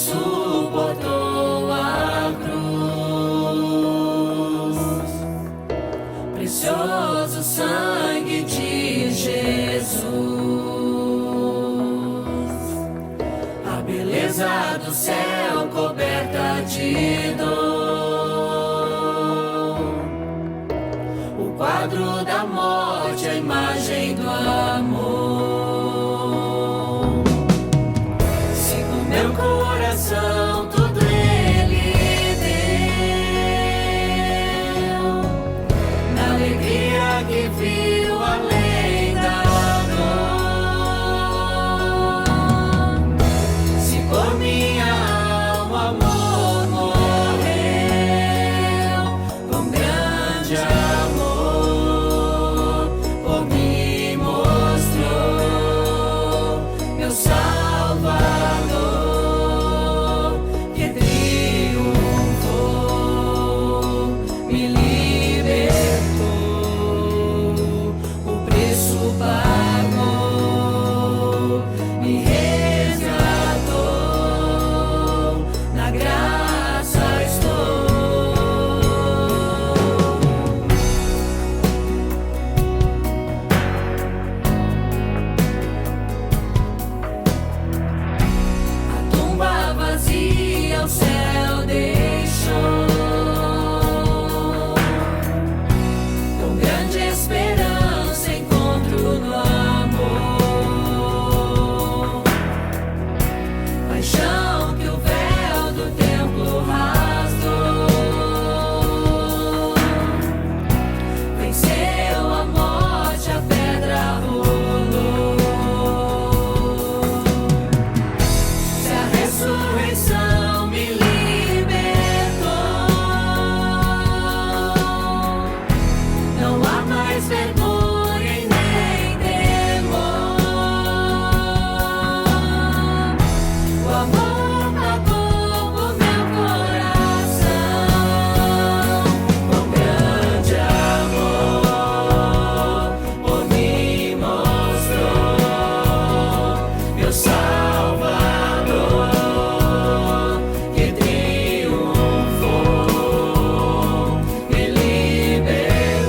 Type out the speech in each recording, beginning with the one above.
suportou a cruz. Precioso sangue de Jesus, a beleza do céu coberta de dor, o quadro da morte, a imagem do amor. Sigo meu coração, tudo Ele deu, na alegria que viu além da dor. Se por minha alma amor morreu, com grande amor por mim mostrou meu Salvador, que triunfou, me libertou, o preço pagou, me resgatou, na graça estou. A tumba vazia o céu deixou, com grande esperança encontro no amor. Paixão que o véu do templo rasgou, venceu a morte, a pedra rolou. Se a ressurreição me libertou, não há mais vergonha e nem temor. O amor pagou por meu coração, com grande amor por mim mostrou meu Salvador, que triunfou, me libertou,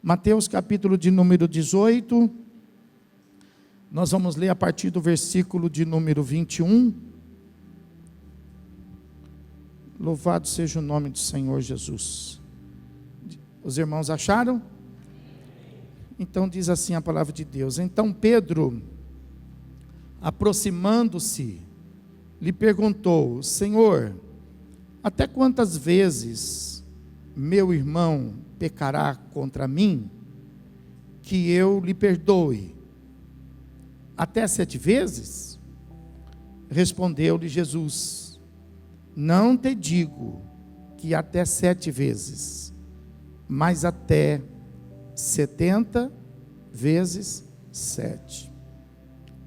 Mateus capítulo de número 18, nós vamos ler a partir do versículo de número 21. Louvado seja o nome do Senhor Jesus. Os irmãos acharam? Então diz assim a palavra de Deus: Então Pedro, aproximando-se, lhe perguntou: Senhor, até quantas vezes meu irmão pecará contra mim, que eu lhe perdoe? Até 7 vezes? Respondeu-lhe Jesus: Não te digo que até 7 vezes, mas até 70 vezes 7.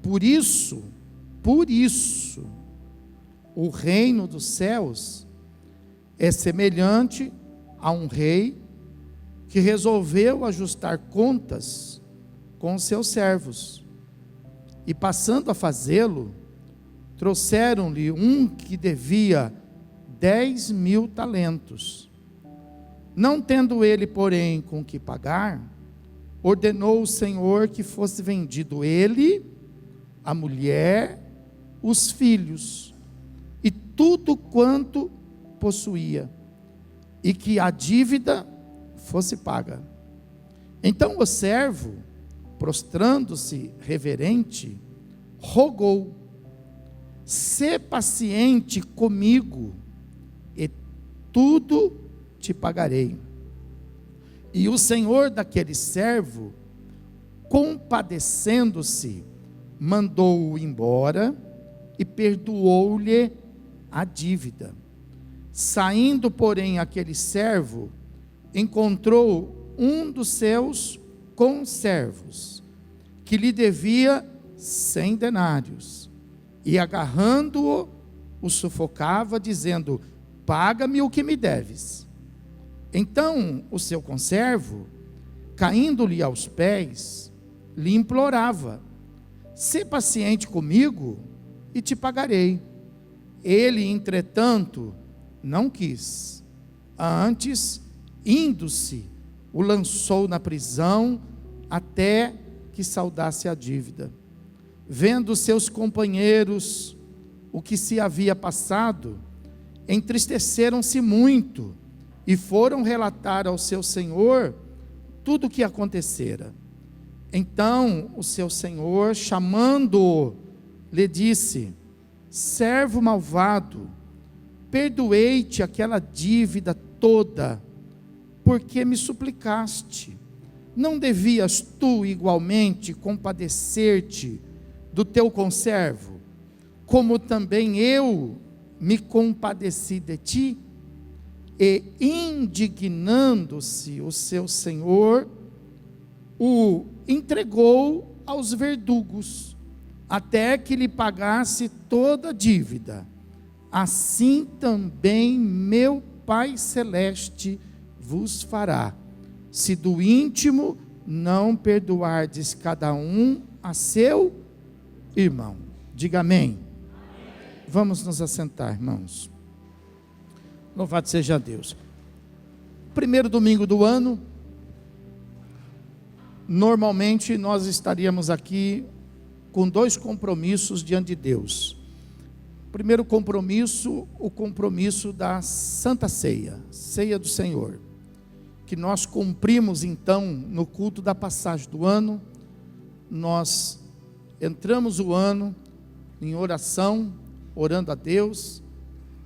Por isso, o reino dos céus é semelhante a um rei que resolveu ajustar contas com os seus servos. E passando a fazê-lo, trouxeram-lhe um que devia 10.000 talentos. Não tendo ele, porém, com que pagar, ordenou o Senhor que fosse vendido ele, a mulher, os filhos, e tudo quanto possuía, e que a dívida fosse paga. Então o servo, prostrando-se reverente, rogou: Sê paciente comigo, e tudo te pagarei. E o senhor daquele servo, compadecendo-se, mandou-o embora e perdoou-lhe a dívida. Saindo, porém, aquele servo, encontrou um dos seus conservos, que lhe devia 100 denários, e agarrando-o, o sufocava, dizendo: Paga-me o que me deves. Então o seu conservo, caindo-lhe aos pés, lhe implorava: Sê paciente comigo e te pagarei. Ele, entretanto, não quis. Antes, indo-se, o lançou na prisão até que saldasse a dívida. Vendo seus companheiros o que se havia passado, entristeceram-se muito e foram relatar ao seu senhor tudo o que acontecera. Então o seu senhor, chamando-o, lhe disse: Servo malvado, perdoei-te aquela dívida toda, porque me suplicaste. Não devias tu igualmente compadecer-te do teu conservo, como também eu me compadeci de ti? E indignando-se o seu senhor, o entregou aos verdugos, até que lhe pagasse toda a dívida. Assim também meu Pai Celeste vos fará, se do íntimo não perdoardes cada um a seu irmão. Diga amém. Vamos nos assentar, irmãos. Louvado seja Deus. Primeiro domingo do ano, normalmente nós estaríamos aqui com 2 compromissos diante de Deus. Primeiro compromisso, o compromisso da Santa Ceia, Ceia do Senhor, que nós cumprimos então no culto da passagem do ano. Nós entramos o ano em oração, orando a Deus,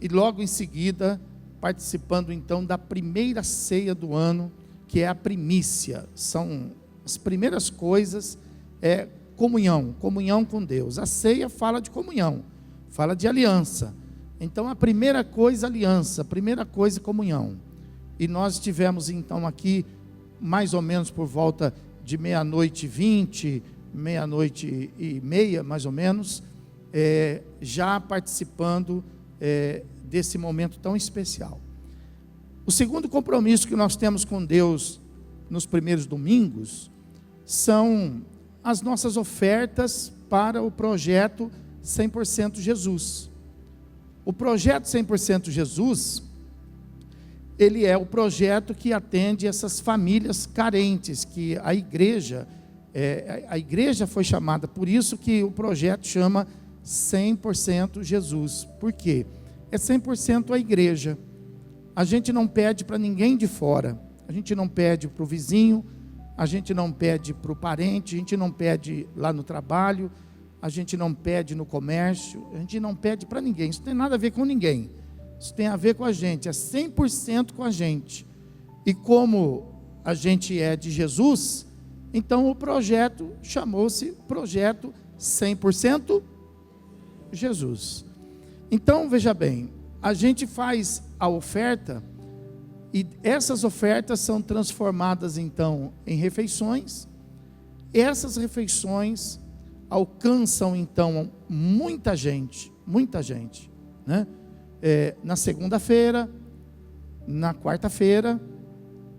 e logo em seguida participando então da primeira ceia do ano, que é a primícia. São as primeiras coisas, é comunhão com Deus. A ceia fala de comunhão, fala de aliança. Então a primeira coisa, aliança, a primeira coisa, comunhão. E nós estivemos então aqui, mais ou menos por volta de 00:20, 00:30, mais ou menos, já participando desse momento tão especial. O segundo compromisso que nós temos com Deus nos primeiros domingos são as nossas ofertas para o projeto 100% Jesus. O projeto 100% Jesus ele é o projeto que atende essas famílias carentes, que a igreja foi chamada, por isso que o projeto chama 100% Jesus. Por quê? É 100% a igreja. A gente não pede para ninguém de fora, a gente não pede para o vizinho, a gente não pede para o parente, a gente não pede lá no trabalho, a gente não pede no comércio, a gente não pede para ninguém, isso não tem nada a ver com ninguém, isso tem a ver com a gente, é 100% com a gente. E como a gente é de Jesus, então o projeto chamou-se Projeto 100% Jesus. Então veja bem, a gente faz a oferta, e essas ofertas são transformadas então em refeições. Essas refeições alcançam então muita gente, né? Na segunda-feira, na quarta-feira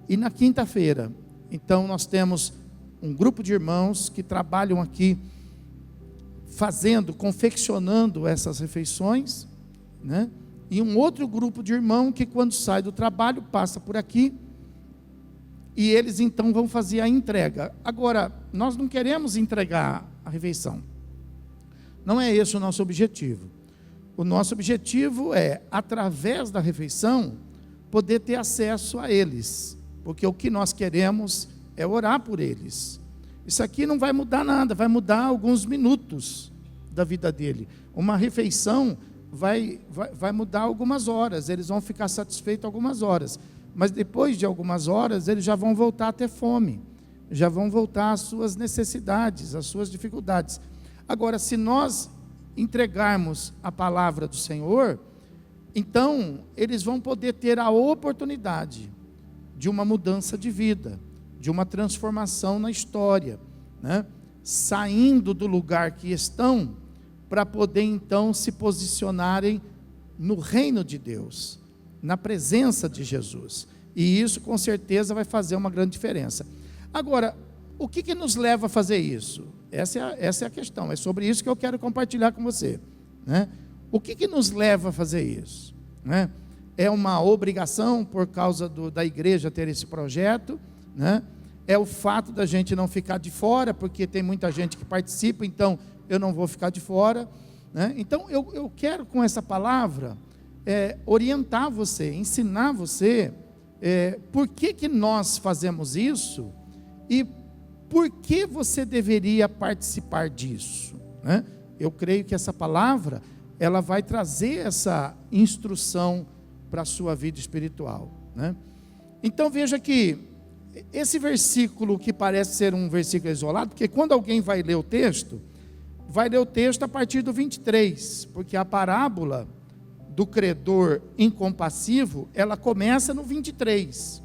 e na quinta-feira. Então nós temos um grupo de irmãos que trabalham aqui confeccionando essas refeições, né? E um outro grupo de irmãos que quando sai do trabalho passa por aqui e eles então vão fazer a entrega. Agora, nós não queremos entregar a refeição, não é esse o nosso objetivo. O nosso objetivo é, através da refeição, poder ter acesso a eles, porque o que nós queremos é orar por eles. Isso aqui não vai mudar nada, vai mudar alguns minutos da vida dele. Uma refeição vai mudar algumas horas, eles vão ficar satisfeitos algumas horas, mas depois de algumas horas, eles já vão voltar a ter fome, já vão voltar às suas necessidades, às suas dificuldades. Agora, se nós entregarmos a palavra do Senhor, então eles vão poder ter a oportunidade de uma mudança de vida, de uma transformação na história, né? Saindo do lugar que estão, para poder então se posicionarem no reino de Deus, na presença de Jesus, e isso com certeza vai fazer uma grande diferença. Agora, o que nos leva a fazer isso? Essa é a questão, é sobre isso que eu quero compartilhar com você, né? O que nos leva a fazer isso, né? É uma obrigação por causa da igreja ter esse projeto, né? É o fato da gente não ficar de fora, porque tem muita gente que participa, então eu não vou ficar de fora, né? Então eu quero com essa palavra orientar você, ensinar você por que nós fazemos isso e por que você deveria participar disso, né? Eu creio que essa palavra ela vai trazer essa instrução para a sua vida espiritual, né? Então veja que esse versículo, que parece ser um versículo isolado, porque quando alguém vai ler o texto a partir do 23, porque a parábola do credor incompassivo, ela começa no 23,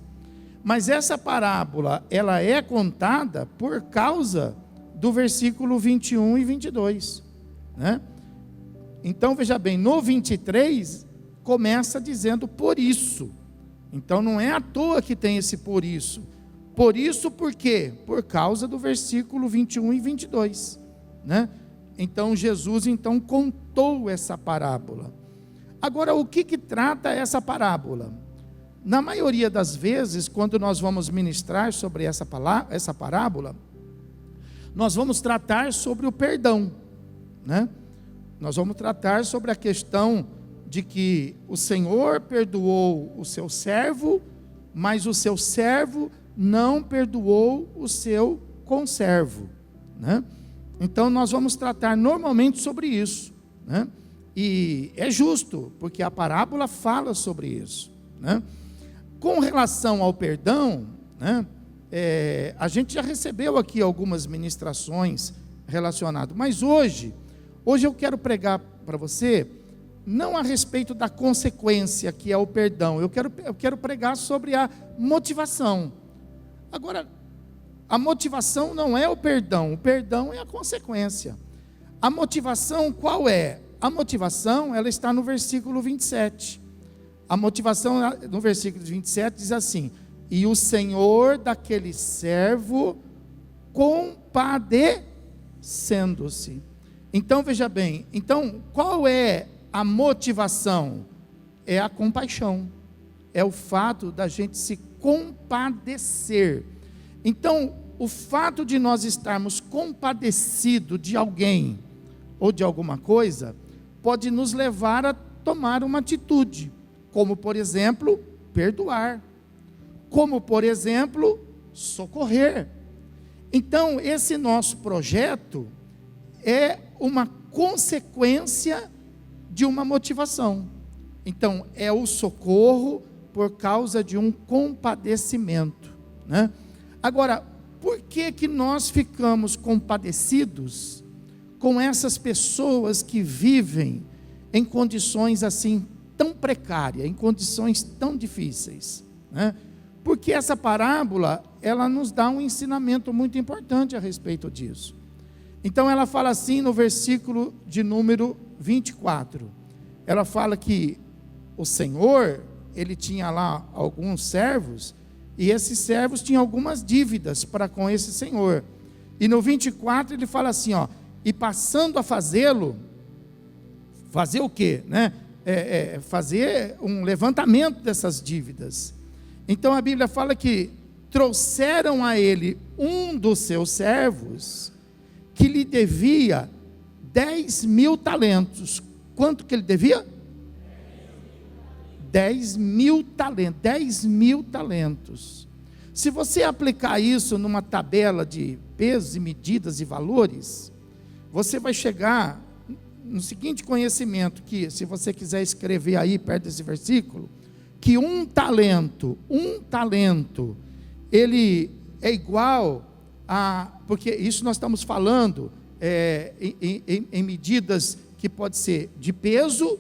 mas essa parábola, ela é contada por causa do versículo 21 e 22, né? Então veja bem, no 23, começa dizendo por isso, então não é à toa que tem esse por isso por quê? Por causa do versículo 21 e 22, né? Então Jesus então contou essa parábola. Agora, o que trata essa parábola? Na maioria das vezes, quando nós vamos ministrar sobre essa parábola, nós vamos tratar sobre o perdão, né? Nós vamos tratar sobre a questão de que o Senhor perdoou o seu servo, mas o seu servo não perdoou o seu conservo, né? Então nós vamos tratar normalmente sobre isso, né? E é justo, porque a parábola fala sobre isso, né? Com relação ao perdão, né? A gente já recebeu aqui algumas ministrações relacionadas, mas hoje eu quero pregar para você, não a respeito da consequência que é o perdão, eu quero pregar sobre a motivação. Agora, a motivação não é o perdão é a consequência. A motivação qual é? A motivação, ela está no versículo 27. A motivação no versículo 27 diz assim: e o Senhor daquele servo compadecendo-se. Então veja bem, então qual é a motivação? É a compaixão. é o fato da gente se compadecer. Então, o fato de nós estarmos compadecidos de alguém ou de alguma coisa, pode nos levar a tomar uma atitude, como por exemplo, perdoar, como por exemplo, socorrer. Então, esse nosso projeto é uma consequência de uma motivação. Então, é o socorro por causa de um compadecimento, né? Agora, por que nós ficamos compadecidos com essas pessoas que vivem em condições assim tão precárias, em condições tão difíceis, né? Porque essa parábola, ela nos dá um ensinamento muito importante a respeito disso. Então ela fala assim no versículo de número 24, ela fala que o Senhor, ele tinha lá alguns servos, e esses servos tinham algumas dívidas para com esse senhor. E no 24 ele fala assim, ó, e passando a fazê-lo, fazer o quê? Né? Fazer um levantamento dessas dívidas. Então a Bíblia fala que trouxeram a ele um dos seus servos, que lhe devia 10.000 talentos. Quanto que ele devia? 10.000 talentos, 10.000 talentos. Se você aplicar isso numa tabela de pesos e medidas e valores, você vai chegar no seguinte conhecimento, que se você quiser escrever aí perto desse versículo, que um talento, ele é igual a, porque isso nós estamos falando em medidas que pode ser de peso,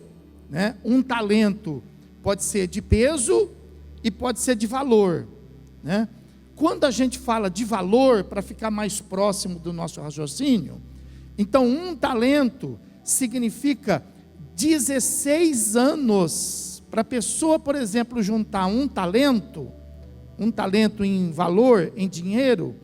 né? Um talento pode ser de peso e pode ser de valor, né? Quando a gente fala de valor, para ficar mais próximo do nosso raciocínio, então um talento significa 16 anos. Para a pessoa, por exemplo, juntar um talento em valor, em dinheiro,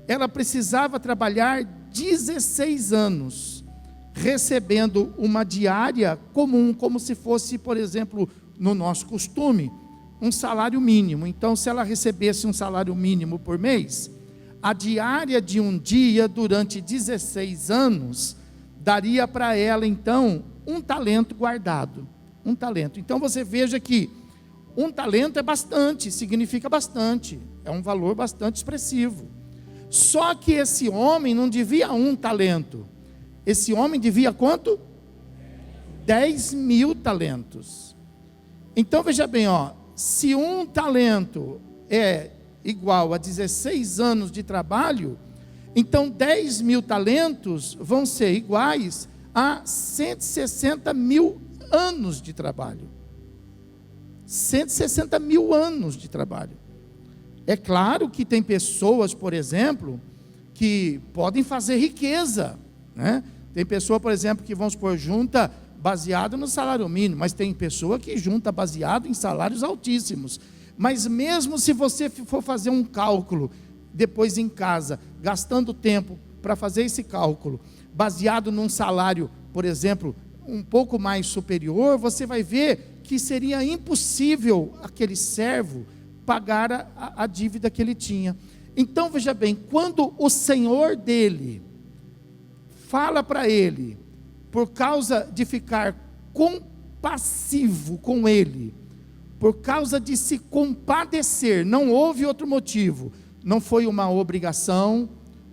ela precisava trabalhar 16 anos, recebendo uma diária comum, como se fosse, por exemplo, no nosso costume, um salário mínimo. Então, se ela recebesse um salário mínimo por mês, a diária de um dia, durante 16 anos, daria para ela, então, um talento guardado. Um talento. Então, você veja que um talento é bastante, significa bastante, é um valor bastante expressivo. Só que esse homem não devia um talento, esse homem devia quanto? 10.000 talentos. Então veja bem, ó, se um talento é igual a 16 anos de trabalho, então 10.000 talentos vão ser iguais a 160.000 anos de trabalho. 160.000 anos de trabalho. É claro que tem pessoas, por exemplo, que podem fazer riqueza, né? Tem pessoa, por exemplo, que, vamos supor, junta baseado no salário mínimo, mas tem pessoa que junta baseado em salários altíssimos. Mas mesmo se você for fazer um cálculo, depois em casa, gastando tempo para fazer esse cálculo, baseado num salário, por exemplo, um pouco mais superior, você vai ver que seria impossível aquele servo pagar a dívida que ele tinha. Então veja bem, quando o senhor dele fala para ele, por causa de ficar compassivo com ele, por causa de se compadecer, não houve outro motivo, não foi uma obrigação,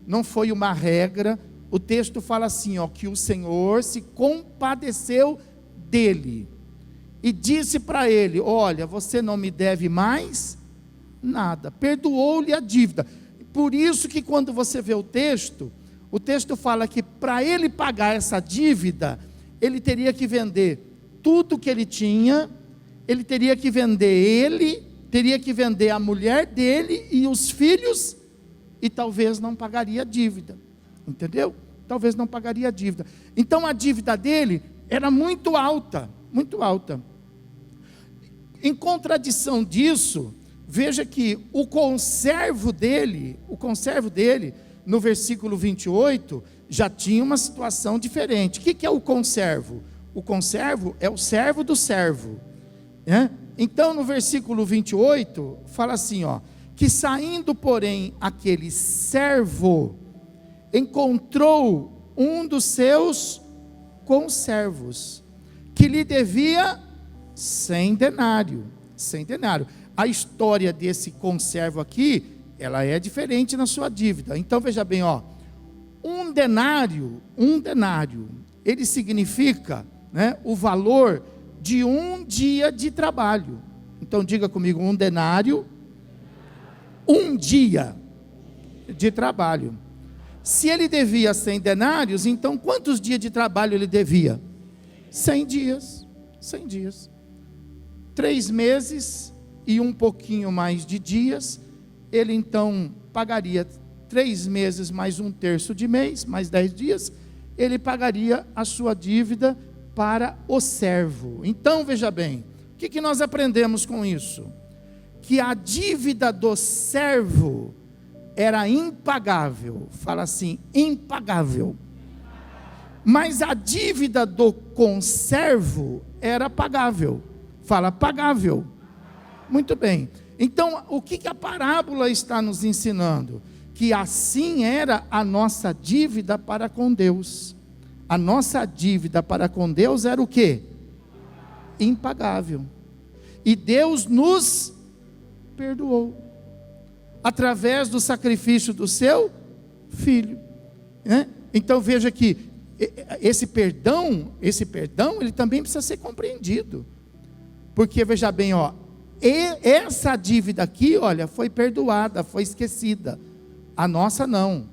não foi uma regra. O texto fala assim, ó, que o Senhor se compadeceu dele e disse para ele, olha, você não me deve mais nada, perdoou-lhe a dívida. Por isso que quando você vê o texto fala que para ele pagar essa dívida, ele teria que vender tudo que ele tinha, ele teria que vender teria que vender a mulher dele e os filhos, e talvez não pagaria a dívida, entendeu? Talvez não pagaria a dívida. Então a dívida dele era muito alta, muito alta. Em contradição disso, veja que o conservo dele, no versículo 28, já tinha uma situação diferente. O que é o conservo? O conservo é o servo do servo, né? Então no versículo 28, fala assim, ó, que saindo porém aquele servo, encontrou um dos seus conservos, que lhe devia 100 denários. 100 denários. A história desse conservo aqui, ela é diferente na sua dívida. Então veja bem, ó, um denário, ele significa, né, o valor de um dia de trabalho. Então diga comigo, um denário, um dia de trabalho. Se ele devia 100 denários, então quantos dias de trabalho ele devia? 100 dias. 100 dias. 3 meses e um pouquinho mais de dias, ele então pagaria 3 meses mais 1/3 de mês, mais 10 dias, ele pagaria a sua dívida para o servo. Então veja bem, o que nós aprendemos com isso? Que a dívida do servo era impagável, fala assim, impagável. Mas a dívida do conservo era pagável, fala pagável. Muito bem, então o que a parábola está nos ensinando? Que assim era a nossa dívida para com Deus. A nossa dívida para com Deus era o quê? Impagável. E Deus nos perdoou através do sacrifício do seu filho, né? Então veja que esse perdão, ele também precisa ser compreendido, porque veja bem, ó, essa dívida aqui, olha, foi perdoada, foi esquecida. A nossa não.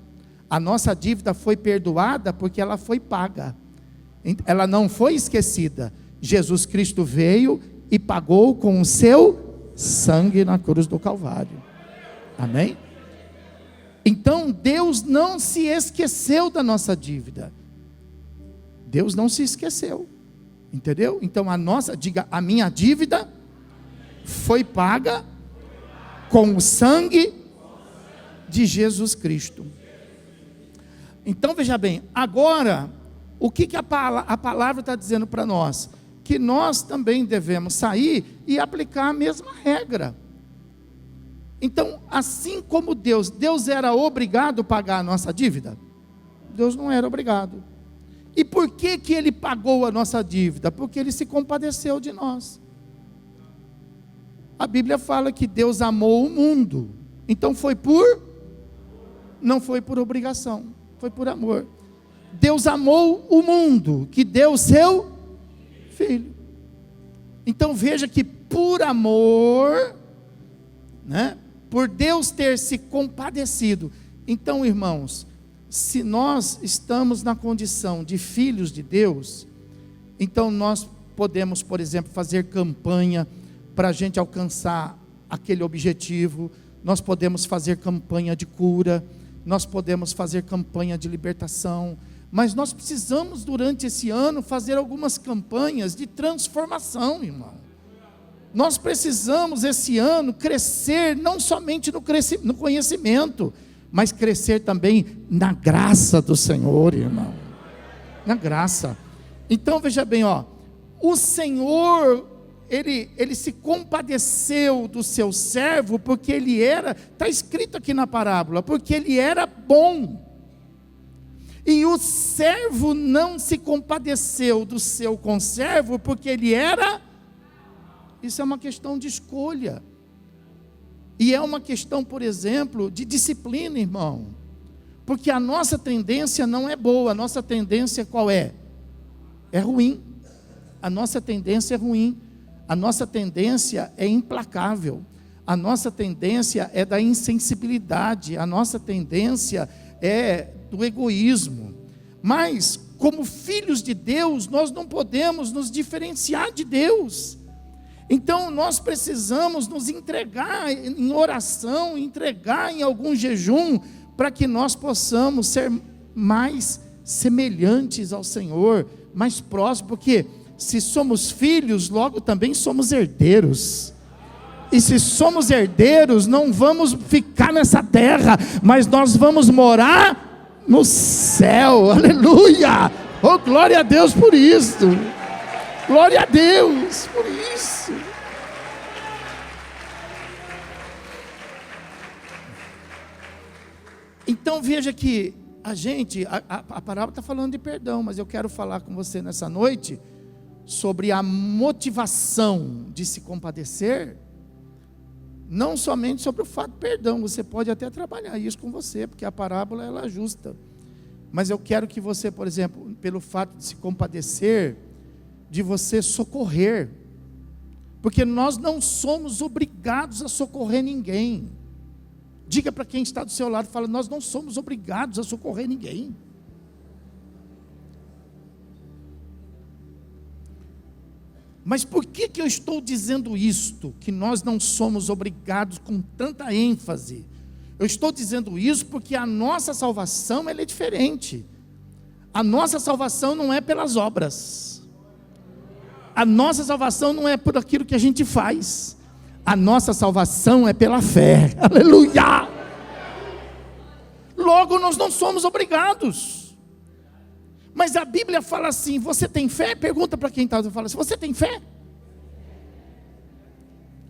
A nossa dívida foi perdoada porque ela foi paga. Ela não foi esquecida. Jesus Cristo veio e pagou com o seu sangue na cruz do Calvário. Amém? Então Deus não se esqueceu da nossa dívida. Deus não se esqueceu. Entendeu? Então diga, a minha dívida foi paga com o sangue de Jesus Cristo. Então veja bem, agora, o que a palavra está dizendo para nós? Que nós também devemos sair e aplicar a mesma regra. Então, assim como Deus era obrigado a pagar a nossa dívida? Deus não era obrigado. E por que Ele pagou a nossa dívida? Porque Ele se compadeceu de nós. A Bíblia fala que Deus amou o mundo. Então não foi por obrigação, foi por amor. Deus amou o mundo, que deu o seu filho. Então veja que por amor, né, por Deus ter se compadecido. Então, irmãos, se nós estamos na condição de filhos de Deus, então nós podemos, por exemplo, fazer campanha para a gente alcançar aquele objetivo. Nós podemos fazer campanha de cura, nós podemos fazer campanha de libertação, mas nós precisamos durante esse ano fazer algumas campanhas de transformação, irmão. Nós precisamos esse ano crescer, não somente no conhecimento, mas crescer também na graça do Senhor, irmão. Na graça. Então veja bem, ó, o Senhor, Ele se compadeceu do seu servo, porque ele era, está escrito aqui na parábola, porque ele era bom. E o servo não se compadeceu do seu conservo, porque ele era. Isso é uma questão de escolha. E é uma questão, por exemplo, de disciplina, irmão. Porque a nossa tendência não é boa, a nossa tendência qual é? É ruim. A nossa tendência é ruim. A nossa tendência é implacável. A nossa tendência é da insensibilidade. A nossa tendência é do egoísmo. Mas, como filhos de Deus, nós não podemos nos diferenciar de Deus. Então nós precisamos nos entregar em oração, entregar em algum jejum, para que nós possamos ser mais semelhantes ao Senhor, mais próximos, porque se somos filhos, logo também somos herdeiros. E se somos herdeiros, não vamos ficar nessa terra, mas nós vamos morar no céu. Aleluia! Oh, glória a Deus por isso. Glória a Deus por isso. Então veja que a parábola está falando de perdão, mas eu quero falar com você nessa noite sobre a motivação de se compadecer, não somente sobre o fato de perdão. Você pode até trabalhar isso com você, porque a parábola ela é justa, mas eu quero que você, por exemplo, pelo fato de se compadecer, de você socorrer, porque nós não somos obrigados a socorrer ninguém. Diga para quem está do seu lado, fala, nós não somos obrigados a socorrer ninguém. Mas por que eu estou dizendo isto? Que nós não somos obrigados com tanta ênfase. Eu estou dizendo isso porque a nossa salvação ela é diferente. A nossa salvação não é pelas obras. A nossa salvação não é por aquilo que a gente faz. A nossa salvação é pela fé. Aleluia! Logo nós não somos obrigados. Mas a Bíblia fala assim, você tem fé? Pergunta para quem está, fala assim, você tem fé?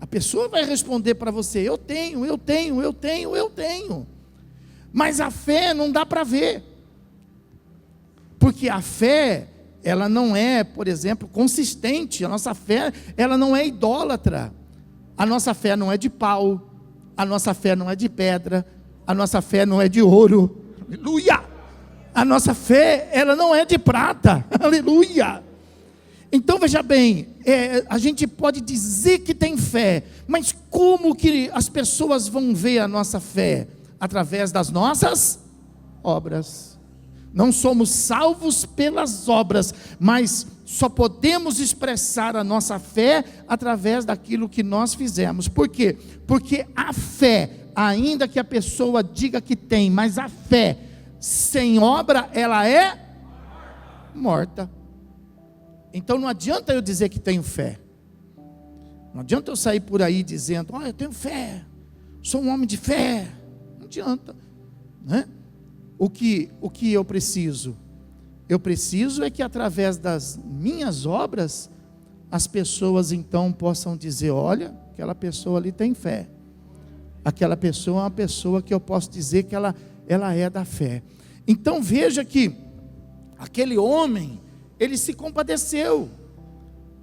A pessoa vai responder para você, eu tenho. Mas a fé não dá para ver. Porque a fé, ela não é, por exemplo, consistente. A nossa fé, ela não é idólatra. A nossa fé não é de pau. A nossa fé não é de pedra. A nossa fé não é de ouro. Aleluia! A nossa fé, ela não é de prata. Aleluia! Então veja bem, a gente pode dizer que tem fé, mas como que as pessoas vão ver a nossa fé? Através das nossas obras. Não somos salvos pelas obras, mas só podemos expressar a nossa fé através daquilo que nós fizemos. Por quê? Porque a fé, ainda que a pessoa diga que tem, mas a fé sem obra, ela é morta. Então não adianta eu dizer que tenho fé. Não adianta eu sair por aí dizendo, eu tenho fé, sou um homem de fé. Não adianta, né? O que eu preciso? Eu preciso é que através das minhas obras, as pessoas então possam dizer, olha, aquela pessoa ali tem fé. Aquela pessoa é uma pessoa que eu posso dizer que ela é da fé. Então veja que aquele homem, ele se compadeceu.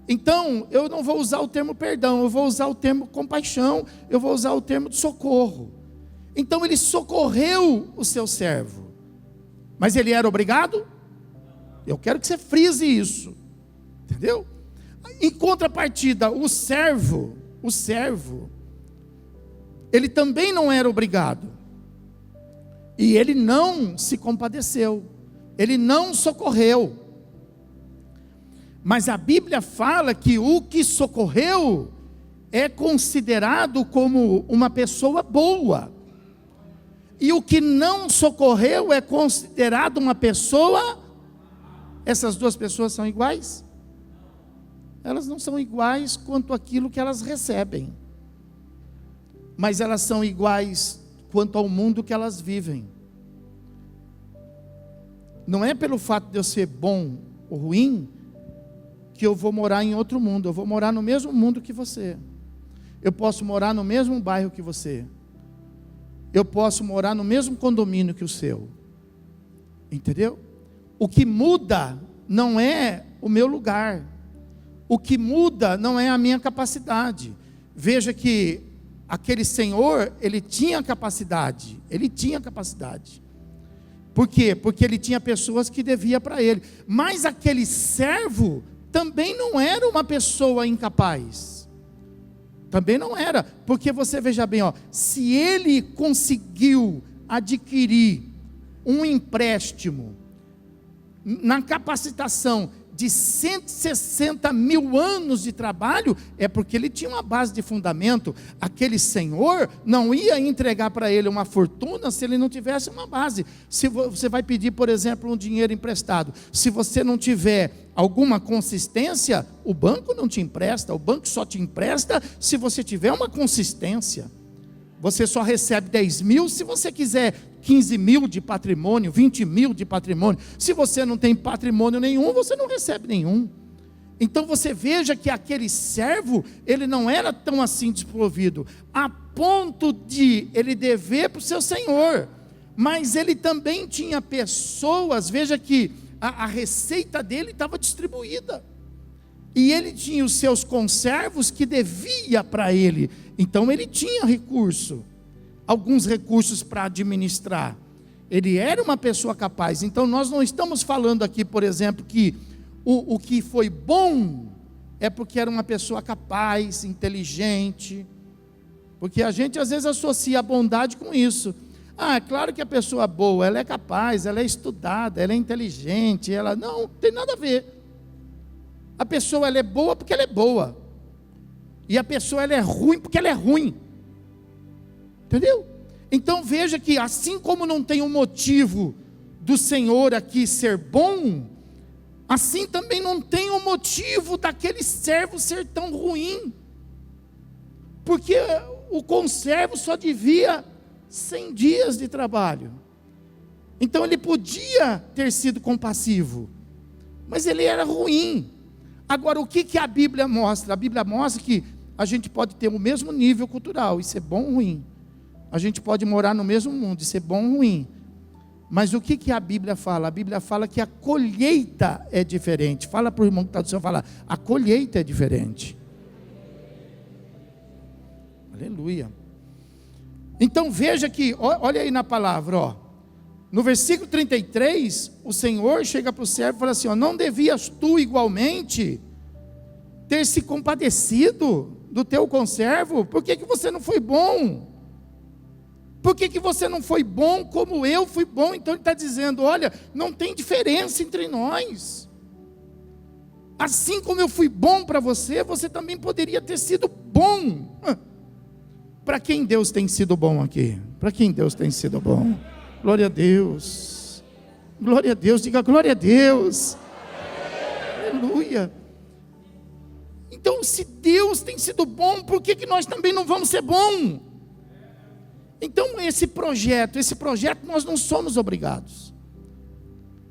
Então eu não vou usar o termo perdão, eu vou usar o termo compaixão, eu vou usar o termo de socorro. Então ele socorreu o seu servo. Mas ele era obrigado? Eu quero que você frise isso. Entendeu? Em contrapartida, o servo, ele também não era obrigado. E ele não se compadeceu. Ele não socorreu. Mas a Bíblia fala que o que socorreu é considerado como uma pessoa boa. E o que não socorreu é considerado uma pessoa. Essas duas pessoas são iguais? Elas não são iguais quanto àquilo que elas recebem. Mas elas são iguais quanto ao mundo que elas vivem. Não é pelo fato de eu ser bom ou ruim que eu vou morar em outro mundo. Eu vou morar no mesmo mundo que você. Eu posso morar no mesmo bairro que você. Eu posso morar no mesmo condomínio que o seu. Entendeu? O que muda não é o meu lugar. O que muda não é a minha capacidade. Veja que aquele senhor, ele tinha capacidade. Por quê? Porque ele tinha pessoas que deviam para ele. Mas aquele servo também não era uma pessoa incapaz. Também não era. Porque você veja bem, se ele conseguiu adquirir um empréstimo na capacitação de 160 mil anos de trabalho, é porque ele tinha uma base de fundamento. Aquele senhor não ia entregar para ele uma fortuna se ele não tivesse uma base. Se você vai pedir, por exemplo, um dinheiro emprestado, se você não tiver alguma consistência, o banco não te empresta. O banco só te empresta se você tiver uma consistência. Você só recebe 10 mil se você quiser 15 mil de patrimônio, 20 mil de patrimônio. Se você não tem patrimônio nenhum, você não recebe nenhum. Então você veja que aquele servo, ele não era tão assim desprovido, a ponto de ele dever para o seu senhor. mas ele também tinha pessoas, veja que a receita dele estava distribuída, e ele tinha os seus conservos que devia para ele, então ele tinha recurso, alguns recursos para administrar, ele era uma pessoa capaz. Então nós não estamos falando aqui, por exemplo, que o que foi bom é porque era uma pessoa capaz, inteligente, porque a gente às vezes associa a bondade com isso. É claro que a pessoa boa, ela é capaz, ela é estudada, ela é inteligente, ela não tem nada a ver. A pessoa ela é boa porque ela é boa, e a pessoa ela é ruim porque ela é ruim, entendeu? Então veja que assim como não tem um motivo do Senhor aqui ser bom, assim também não tem um motivo daquele servo ser tão ruim, porque o conservo só devia 100 dias de trabalho, então ele podia ter sido compassivo, mas ele era ruim. Agora, o que a Bíblia mostra? A Bíblia mostra que a gente pode ter o mesmo nível cultural e ser bom ou ruim, a gente pode morar no mesmo mundo e ser bom ou ruim, mas o que a Bíblia fala? A Bíblia fala que a colheita é diferente. Fala para o irmão que está do seu, fala, a colheita é diferente. Aleluia. Então veja que, olha aí na palavra, ó, no versículo 33, o Senhor chega para o servo e fala assim, ó, não devias tu igualmente ter se compadecido do teu conservo? Por que você não foi bom? Por que você não foi bom como eu fui bom? Então ele está dizendo, olha, não tem diferença entre nós, assim como eu fui bom para você, você também poderia ter sido bom. Para quem Deus tem sido bom aqui? Para quem Deus tem sido bom? Glória a Deus, glória a Deus, diga glória a Deus, aleluia. Então se Deus tem sido bom, por que nós também não vamos ser bom? Então esse projeto nós não somos obrigados,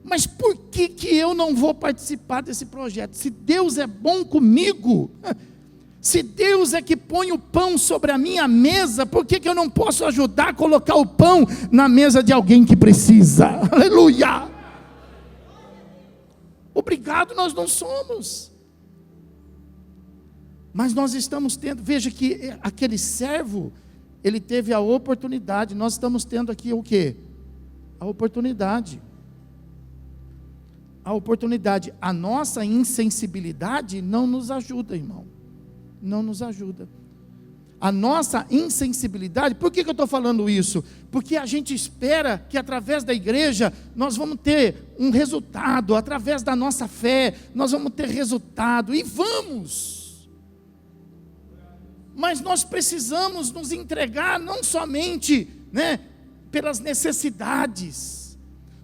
mas por que eu não vou participar desse projeto? Se Deus é bom comigo, se Deus é que põe o pão sobre a minha mesa, por que eu não posso ajudar a colocar o pão na mesa de alguém que precisa? Aleluia! Obrigado nós não somos, mas nós estamos tendo, veja que aquele servo, ele teve a oportunidade, nós estamos tendo aqui o quê? A oportunidade. A oportunidade, a nossa insensibilidade não nos ajuda, irmão. Não nos ajuda. A nossa insensibilidade, por que eu estou falando isso? Porque a gente espera que através da igreja nós vamos ter um resultado, através da nossa fé nós vamos ter resultado, e vamos. Mas nós precisamos nos entregar não somente, pelas necessidades.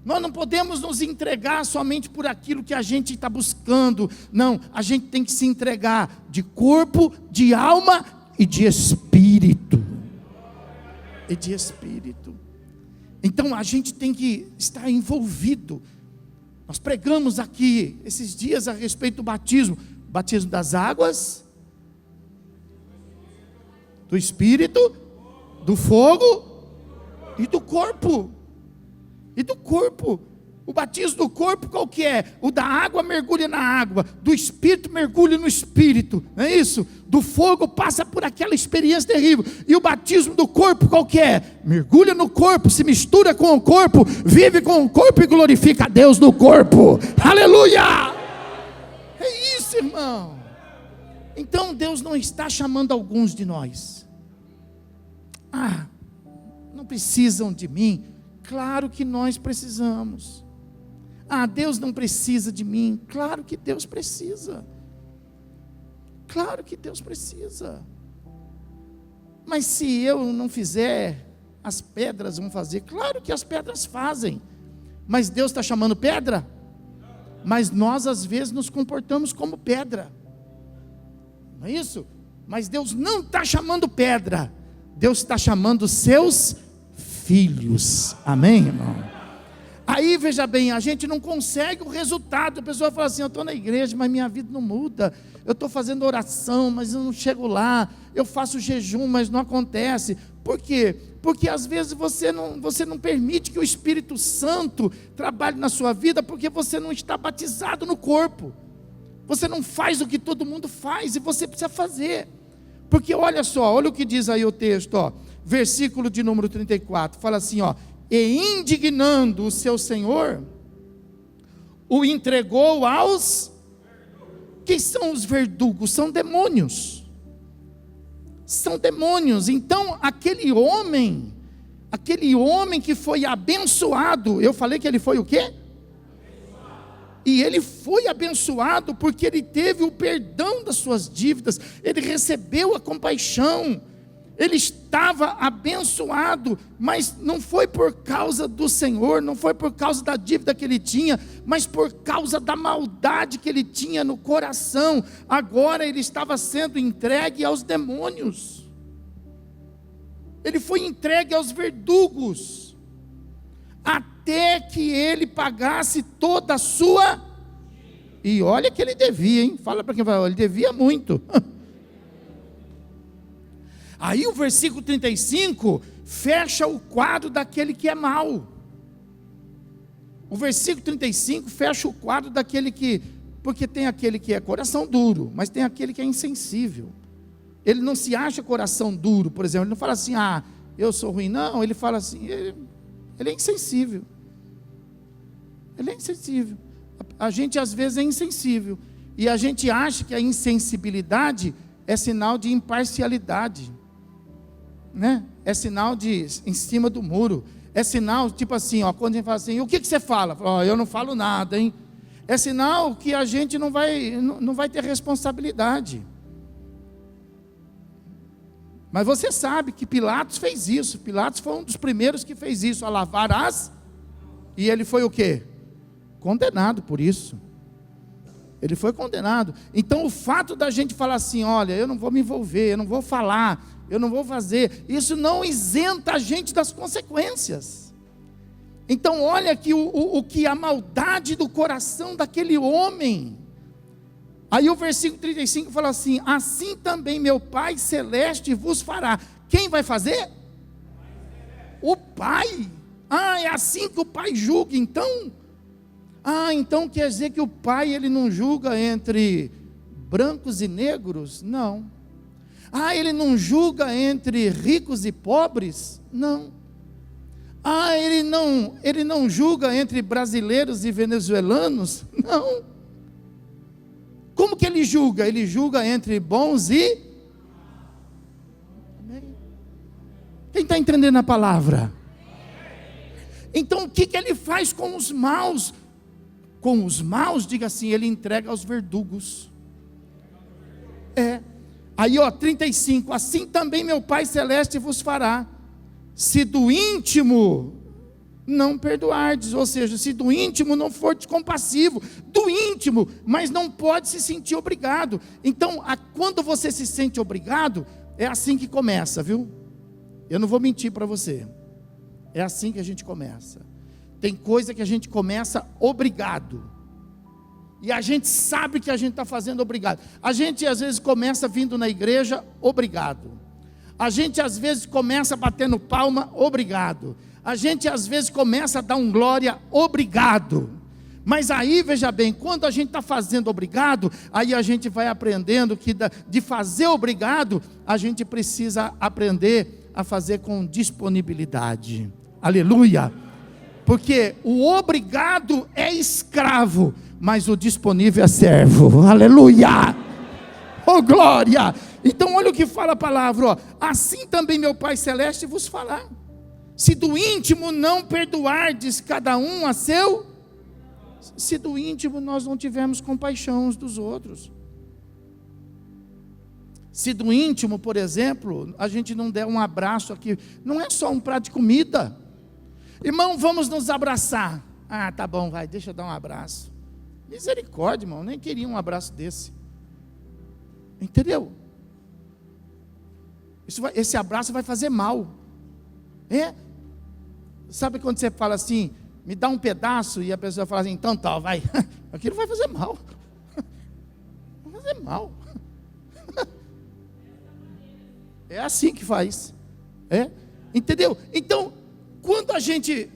Nós não podemos nos entregar somente por aquilo que a gente está buscando. Não, a gente tem que se entregar de corpo, de alma e de espírito. E de espírito. Então a gente tem que estar envolvido. Nós pregamos aqui esses dias a respeito do batismo. Batismo das águas, do Espírito, do fogo e do corpo. E do corpo. O batismo do corpo qual que é? O da água mergulha na água, do Espírito mergulha no Espírito, não é isso? Do fogo passa por aquela experiência terrível. E o batismo do corpo qual que é? Mergulha no corpo, se mistura com o corpo, vive com o corpo e glorifica a Deus no corpo. Aleluia! É isso, irmão. Então Deus não está chamando alguns de nós. Não precisam de mim. Claro que nós precisamos. Deus não precisa de mim. Claro que Deus precisa. Claro que Deus precisa. Mas se eu não fizer, as pedras vão fazer. Claro que as pedras fazem. Mas Deus está chamando pedra? Mas nós às vezes nos comportamos como pedra. Não é isso? Mas Deus não está chamando pedra. Deus está chamando seus filhos. Amém, irmão? Aí, veja bem, a gente não consegue o resultado. A pessoa fala assim: eu estou na igreja, mas minha vida não muda. Eu estou fazendo oração, mas eu não chego lá. Eu faço jejum, mas não acontece. Por quê? Porque às vezes você não permite que o Espírito Santo trabalhe na sua vida, porque você não está batizado no corpo. Você não faz o que todo mundo faz, e você precisa fazer. Porque olha só, olha o que diz aí o texto, ó, versículo de número 34, fala assim, ó: e indignando o seu senhor, o entregou aos... Quem são os verdugos? São demônios. São demônios. Então aquele homem que foi abençoado, eu falei que ele foi o quê? E ele foi abençoado porque ele teve o perdão das suas dívidas, ele recebeu a compaixão, ele estava abençoado, mas não foi por causa do Senhor, não foi por causa da dívida que ele tinha, mas por causa da maldade que ele tinha no coração. Agora ele estava sendo entregue aos demônios, ele foi entregue aos verdugos, até que ele pagasse toda a sua... E olha que ele devia, hein? Fala para quem vai, ele devia muito. Aí o versículo 35 fecha o quadro daquele que é mau. O versículo 35 fecha o quadro daquele que... Porque tem aquele que é coração duro, mas tem aquele que é insensível. Ele não se acha coração duro, por exemplo. Ele não fala assim: ah, eu sou ruim. Não, ele fala assim... Ele é insensível. Ele é insensível. A gente às vezes é insensível. E a gente acha que a insensibilidade é sinal de imparcialidade, né? É sinal de em cima do muro. É sinal, tipo assim, ó, quando a gente fala assim: o que você fala? Ó, eu não falo nada, hein? É sinal que a gente não vai ter responsabilidade. Mas você sabe que Pilatos fez isso. Pilatos foi um dos primeiros que fez isso, a lavar as... E ele foi o quê? Condenado por isso. Ele foi condenado. Então o fato da gente falar assim: olha, eu não vou me envolver, eu não vou falar, eu não vou fazer, isso não isenta a gente das consequências. Então olha que o que a maldade do coração daquele homem. Aí o versículo 35 fala assim: assim também meu Pai Celeste vos fará. Quem vai fazer? O Pai. Ah, é assim que o Pai julga, então? Ah, então quer dizer que o Pai, ele não julga entre brancos e negros? Não. Ah, ele não julga entre ricos e pobres? Não. Ah, ele não julga entre brasileiros e venezuelanos? Não. Como que ele julga? Ele julga entre bons e... Quem está entendendo a palavra? Então o que ele faz com os maus? Com os maus, diga assim, ele entrega aos verdugos. Aí ó, 35, assim também meu Pai Celeste vos fará, se do íntimo não perdoardes, ou seja, se do íntimo não fordes compassivo, do íntimo, mas não pode se sentir obrigado. Então, quando você se sente obrigado, é assim que começa, viu? Eu não vou mentir para você, é assim que a gente começa. Tem coisa que a gente começa obrigado, e a gente sabe que a gente está fazendo obrigado. A gente às vezes começa vindo na igreja, obrigado. A gente às vezes começa batendo palma, obrigado. A gente às vezes começa a dar um glória, obrigado. Mas aí, veja bem, quando a gente está fazendo obrigado, aí a gente vai aprendendo que de fazer obrigado, a gente precisa aprender a fazer com disponibilidade. Aleluia! Porque o obrigado é escravo, mas o disponível é servo. Aleluia! Oh glória! Então olha o que fala a palavra, ó. Assim também meu Pai Celeste vos fará, se do íntimo não perdoardes cada um a seu... Se do íntimo nós não tivermos compaixão uns dos outros. Se do íntimo, por exemplo, a gente não der um abraço aqui, não é só um prato de comida. Irmão, vamos nos abraçar. Ah, tá bom, vai, deixa eu dar um abraço. Misericórdia, irmão, nem queria um abraço desse. Entendeu? Esse abraço vai fazer mal. Sabe quando você fala assim, me dá um pedaço, e a pessoa fala assim, então tá, vai. Aquilo vai fazer mal. Vai fazer mal. É assim que faz. Entendeu? Então, quando a gente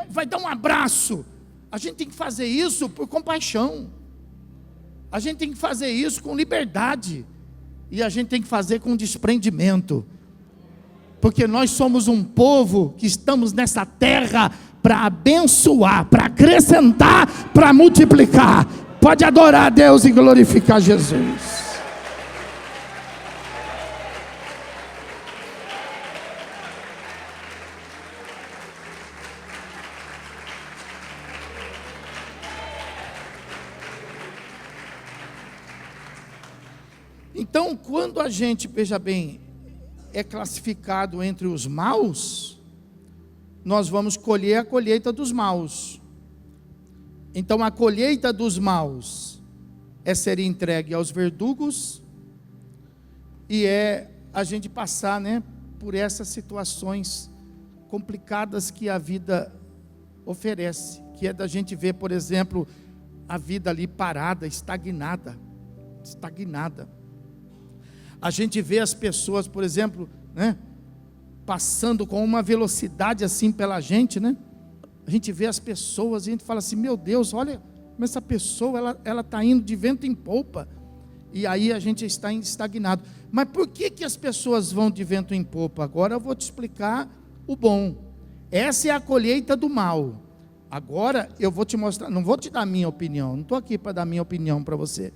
vai dar um abraço, a gente tem que fazer isso por compaixão. A gente tem que fazer isso com liberdade. E a gente tem que fazer com desprendimento. Porque nós somos um povo que estamos nessa terra para abençoar, para acrescentar, para multiplicar. Pode adorar a Deus e glorificar Jesus. Então, quando a gente, veja bem, é classificado entre os maus, nós vamos colher a colheita dos maus. Então, a colheita dos maus é ser entregue aos verdugos e é a gente passar, por essas situações complicadas que a vida oferece, que é da gente ver, por exemplo, a vida ali parada, estagnada. A gente vê as pessoas, por exemplo, passando com uma velocidade assim pela gente, A gente vê as pessoas e a gente fala assim, meu Deus, olha, como essa pessoa, ela está indo de vento em popa. E aí a gente está estagnado. Mas por que as pessoas vão de vento em popa? Agora eu vou te explicar o bom. Essa é a colheita do mal. Agora eu vou te mostrar, não vou te dar a minha opinião, não estou aqui para dar minha opinião para você.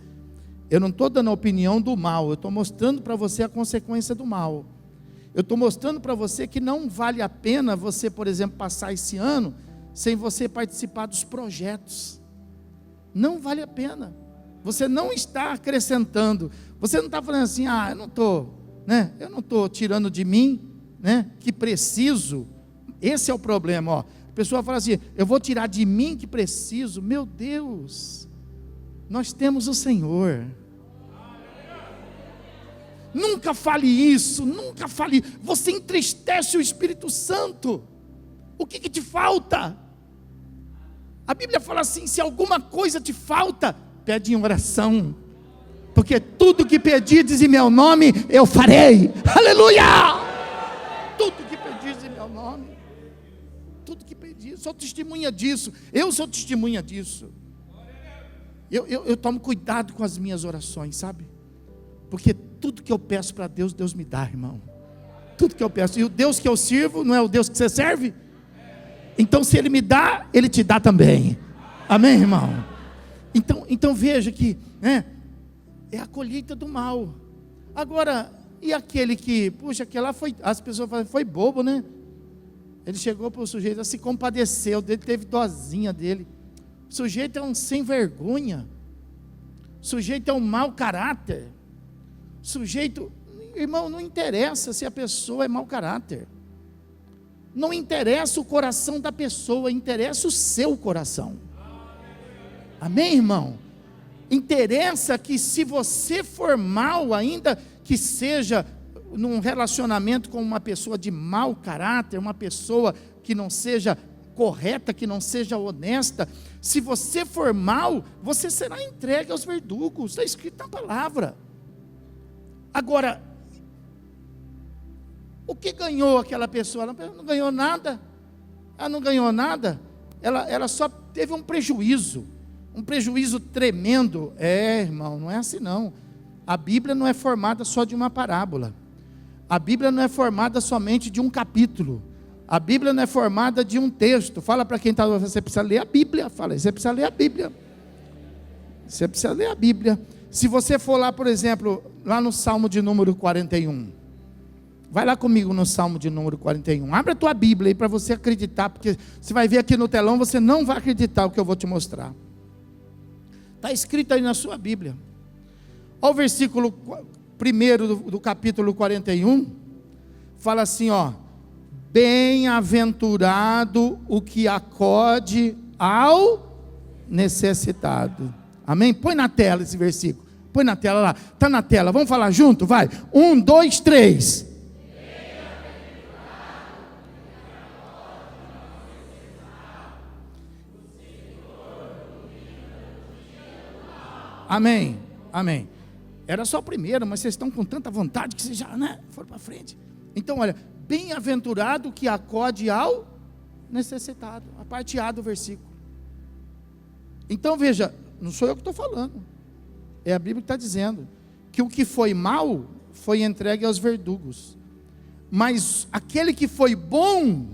Eu não estou dando a opinião do mal, eu estou mostrando para você a consequência do mal. Eu estou mostrando para você que não vale a pena você, por exemplo, passar esse ano sem você participar dos projetos. Não vale a pena. Você não está acrescentando. Você não está falando assim, eu não estou tirando de mim, que preciso. Esse é o problema, A pessoa fala assim, eu vou tirar de mim que preciso. Meu Deus, nós temos o Senhor. Nunca fale isso, nunca fale. Você entristece o Espírito Santo. O que te falta? A Bíblia fala assim, se alguma coisa te falta, pede em oração. Porque tudo que pedirdes em meu nome, eu farei. Aleluia! Tudo que pedirdes em meu nome. Tudo que pedirdes, sou testemunha disso. Eu sou testemunha disso. Eu tomo cuidado com as minhas orações, sabe? Porque tudo que eu peço para Deus, Deus me dá, irmão. Tudo que eu peço. E o Deus que eu sirvo, não é o Deus que você serve? Então se Ele me dá, Ele te dá também. Amém, irmão? Então veja que é a colheita do mal. Agora, e aquele que, aquela foi, as pessoas falam, foi bobo, Ele chegou para o sujeito, se compadeceu dele, teve dozinha dele. O sujeito é um sem vergonha. O sujeito é um mau caráter. O sujeito, irmão, não interessa se a pessoa é mau caráter. Não interessa o coração da pessoa, interessa o seu coração. Amém, irmão? Interessa que se você for mal, ainda que seja num relacionamento com uma pessoa de mau caráter, uma pessoa que não seja correta, que não seja honesta, se você for mal, você será entregue aos verdugos, está escrito na palavra. Agora, o que ganhou aquela pessoa? Ela não ganhou nada. Ela não ganhou nada. Ela só teve um prejuízo tremendo. Irmão, não é assim não. A Bíblia não é formada só de uma parábola. A Bíblia não é formada somente de um capítulo. A Bíblia não é formada de um texto. Fala para quem está, você precisa ler a Bíblia. Fala, você precisa ler a Bíblia. Você precisa ler a Bíblia. Se você for lá, por exemplo, lá no Salmo de número 41. Vai lá comigo no Salmo de número 41. Abre a tua Bíblia aí para você acreditar, porque você vai ver aqui no telão, você não vai acreditar o que eu vou te mostrar. Está escrito aí na sua Bíblia. Olha o versículo 1 do capítulo 41. Fala assim, bem-aventurado o que acode ao necessitado. Amém? Põe na tela esse versículo. Põe na tela lá. Está na tela. Vamos falar junto? Vai. 1, 2, 3. Amém, amém. Era só o primeiro, mas vocês estão com tanta vontade que vocês já, foram para frente. Então, olha, bem-aventurado que acode ao necessitado. A parte A do versículo. Então, veja, não sou eu que estou falando. É a Bíblia que está dizendo que o que foi mal foi entregue aos verdugos. Mas aquele que foi bom,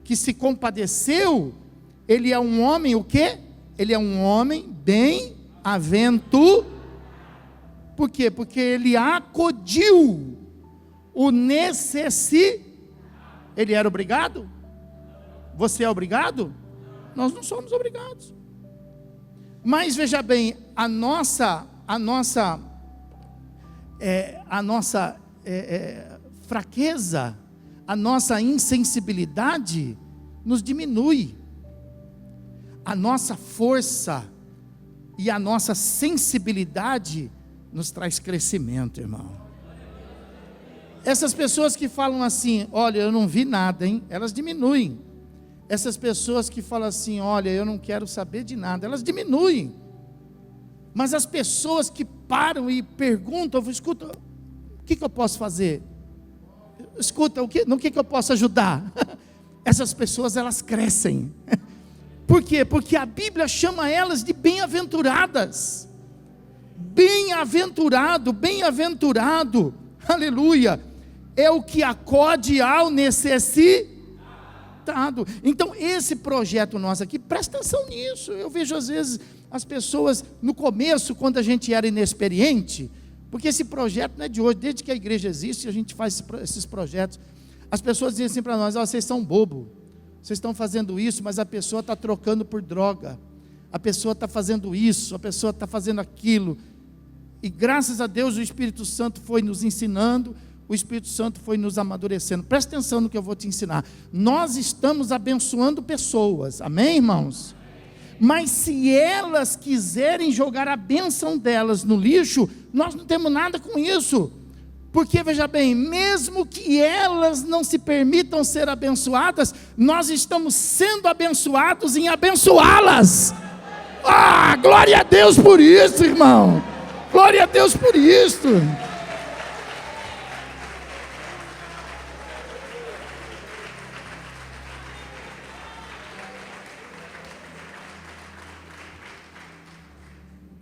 que se compadeceu, ele é um homem, o quê? Ele é um homem bem-aventurado. Por quê? Porque ele acodiu o necessitado. Ele era obrigado? Você é obrigado? Nós não somos obrigados. Mas veja bem, a nossa fraqueza, a nossa insensibilidade nos diminui. A nossa força e a nossa sensibilidade nos traz crescimento, irmão. Essas pessoas que falam assim, olha, eu não vi nada, hein? Elas diminuem. Essas pessoas que falam assim, olha, eu não quero saber de nada, elas diminuem. Mas as pessoas que param e perguntam, escuta, o que eu posso fazer? Escuta, no que eu posso ajudar? Essas pessoas, elas crescem. Por quê? Porque a Bíblia chama elas de bem-aventuradas. Bem-aventurado, bem-aventurado, aleluia, é o que acode ao necessitado. Então esse projeto nosso aqui, presta atenção nisso. Eu vejo às vezes as pessoas no começo, quando a gente era inexperiente, porque esse projeto não é de hoje, desde que a igreja existe, a gente faz esses projetos. As pessoas dizem assim para nós, vocês são bobo, vocês estão fazendo isso, mas a pessoa está trocando por droga, a pessoa está fazendo isso, a pessoa está fazendo aquilo. E graças a Deus o Espírito Santo foi nos ensinando, o Espírito Santo foi nos amadurecendo. Presta atenção no que eu vou te ensinar. Nós estamos abençoando pessoas, amém, irmãos? Mas se elas quiserem jogar a bênção delas no lixo, nós não temos nada com isso. Porque veja bem, mesmo que elas não se permitam ser abençoadas, nós estamos sendo abençoados em abençoá-las. Ah, glória a Deus por isso, irmão. Glória a Deus por isso.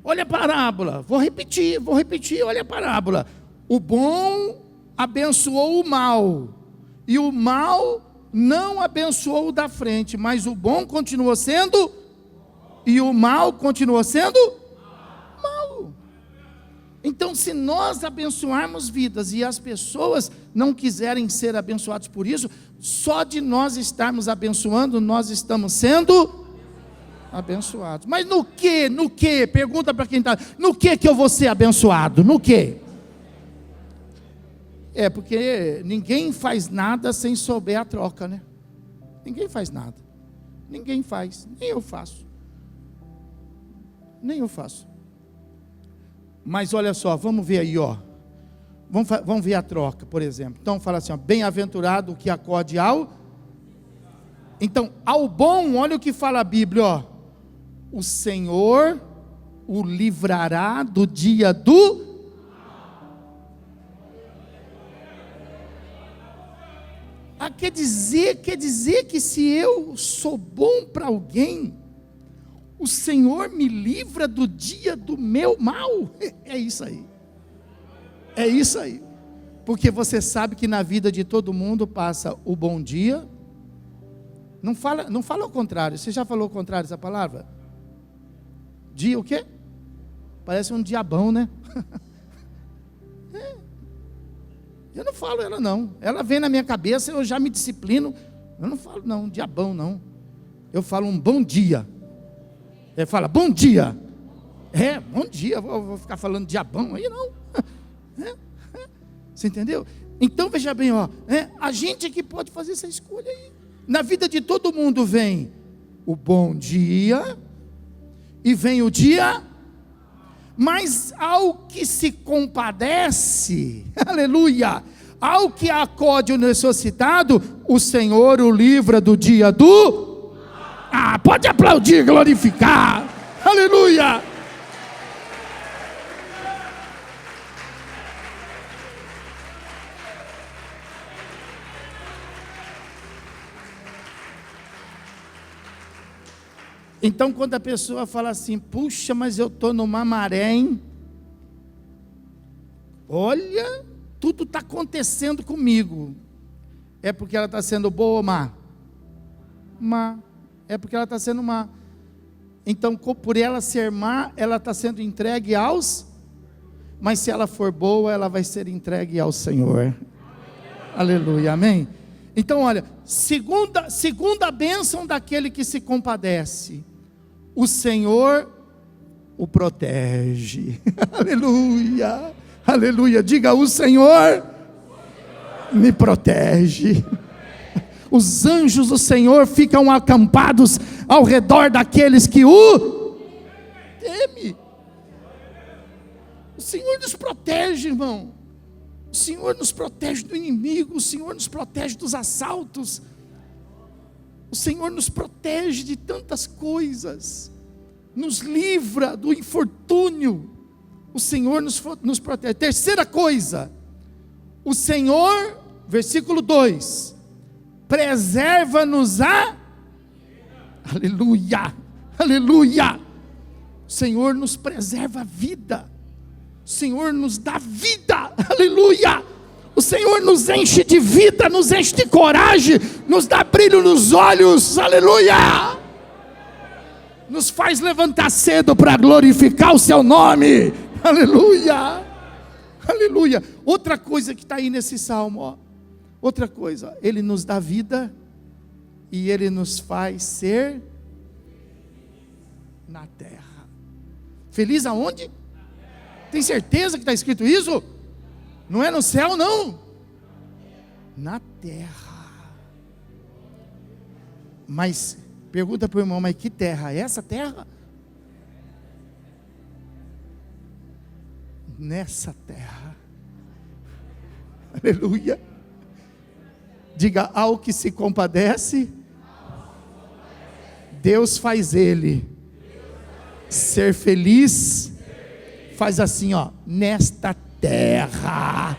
Olha a parábola, vou repetir, olha a parábola. O bom abençoou o mal, e o mal não abençoou o da frente, mas o bom continuou sendo, e o mal continuou sendo mal. Então, se nós abençoarmos vidas e as pessoas não quiserem ser abençoadas por isso, só de nós estarmos abençoando, nós estamos sendo abençoados. Mas no que? No que? Pergunta para quem está. No que eu vou ser abençoado? No que? É porque ninguém faz nada sem souber a troca, né? Ninguém faz nada. Ninguém faz. Nem eu faço. Nem eu faço. Mas olha só, vamos ver aí, ó. Vamos ver a troca, por exemplo. Então fala assim, ó, bem-aventurado o que acode ao. Então, ao bom, olha o que fala a Bíblia, ó. O Senhor o livrará do dia do. Quer dizer que se eu sou bom para alguém, o Senhor me livra do dia do meu mal. É isso aí. É isso aí. Porque você sabe que na vida de todo mundo passa o bom dia. Não fala o contrário. Você já falou o contrário dessa palavra? Dia o quê? Parece um diabão, né? Eu não falo ela não. Ela vem na minha cabeça, eu já me disciplino. Eu não falo não, diabão não. Eu falo um bom dia. Ele fala, bom dia. Bom dia, vou ficar falando diabão aí não. Você entendeu? Então veja bem, ó, a gente que pode fazer essa escolha aí. Na vida de todo mundo vem o bom dia e vem o dia, mas ao que se compadece, aleluia, ao que acode o necessitado, o Senhor o livra do dia do. Pode aplaudir, glorificar, aleluia. Então, quando a pessoa fala assim, puxa, mas eu estou numa maré, hein? Olha, tudo está acontecendo comigo. É porque ela está sendo boa ou má? Má. É porque ela está sendo má. Então, por ela ser má, ela está sendo entregue aos... Mas se ela for boa, ela vai ser entregue ao Senhor. Aleluia, amém? Então, olha, segunda bênção daquele que se compadece. O Senhor o protege. Aleluia, aleluia. Diga, o Senhor me protege. Os anjos do Senhor ficam acampados ao redor daqueles que o temem. O Senhor nos protege, irmão. O Senhor nos protege do inimigo. O Senhor nos protege dos assaltos. O Senhor nos protege de tantas coisas. Nos livra do infortúnio. O Senhor nos protege. Terceira coisa. O Senhor, versículo 2, preserva-nos a... Aleluia, aleluia. O Senhor nos preserva a vida. O Senhor nos dá vida, aleluia. O Senhor nos enche de vida, nos enche de coragem, nos dá brilho nos olhos, aleluia. Nos faz levantar cedo para glorificar o seu nome, aleluia, aleluia. Outra coisa que está aí nesse salmo, ó. Outra coisa, Ele nos dá vida e Ele nos faz ser na terra. Feliz aonde? Tem certeza que está escrito isso? Não é no céu, não. Na terra. Mas, pergunta para o irmão, mas que terra? É essa terra? Nessa terra. Aleluia. Diga, ao que se compadece, Deus faz ele ser feliz. Faz assim, ó, nesta terra.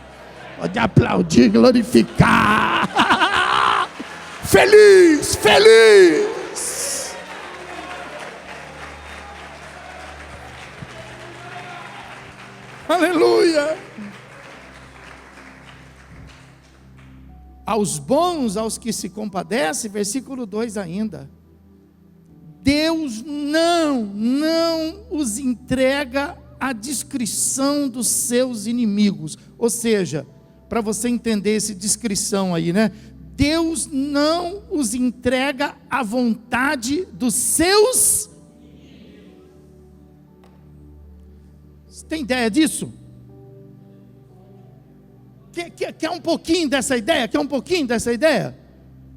Pode aplaudir, glorificar. Feliz, feliz. Aleluia. Aos bons, aos que se compadecem, versículo 2 ainda. Deus não os entrega à discrição dos seus inimigos. Ou seja, para você entender essa discrição aí, né? Deus não os entrega à vontade dos seus. Você tem ideia disso? Quer um pouquinho dessa ideia? Quer um pouquinho dessa ideia?